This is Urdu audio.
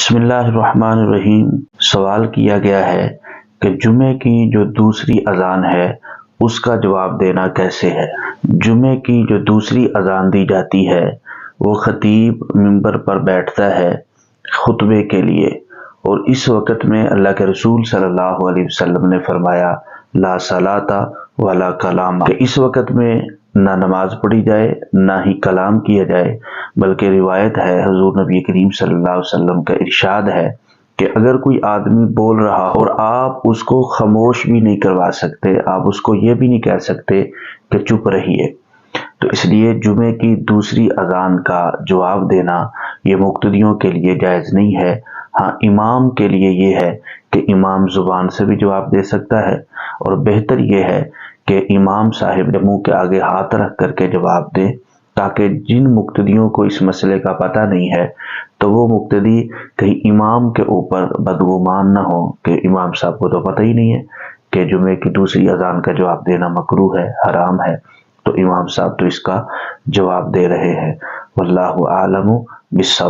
بسم اللہ الرحمن الرحیم۔ سوال کیا گیا ہے کہ جمعے کی جو دوسری اذان ہے اس کا جواب دینا کیسے ہے۔ جمعے کی جو دوسری اذان دی جاتی ہے وہ خطیب منبر پر بیٹھتا ہے خطبے کے لیے، اور اس وقت میں اللہ کے رسول صلی اللہ علیہ وسلم نے فرمایا لا صلاۃ ولا کلام، کہ اس وقت میں نہ نماز پڑھی جائے نہ ہی کلام کیا جائے، بلکہ روایت ہے حضور نبی کریم صلی اللہ علیہ وسلم کا ارشاد ہے کہ اگر کوئی آدمی بول رہا اور آپ اس کو خاموش بھی نہیں کروا سکتے، آپ اس کو یہ بھی نہیں کہہ سکتے کہ چپ رہیے، تو اس لیے جمعے کی دوسری اذان کا جواب دینا یہ مقتدیوں کے لیے جائز نہیں ہے۔ ہاں، امام کے لیے یہ ہے کہ امام زبان سے بھی جواب دے سکتا ہے، اور بہتر یہ ہے کہ امام صاحب منہ کے آگے ہاتھ رکھ کر کے جواب دے، تاکہ جن مقتدیوں کو اس مسئلے کا پتہ نہیں ہے تو وہ مقتدی کہیں امام کے اوپر بدگمان نہ ہو کہ امام صاحب کو تو پتہ ہی نہیں ہے کہ جمعے کی دوسری اذان کا جواب دینا مکروہ ہے، حرام ہے، تو امام صاحب تو اس کا جواب دے رہے ہیں۔ واللہ اعلم بالصواب۔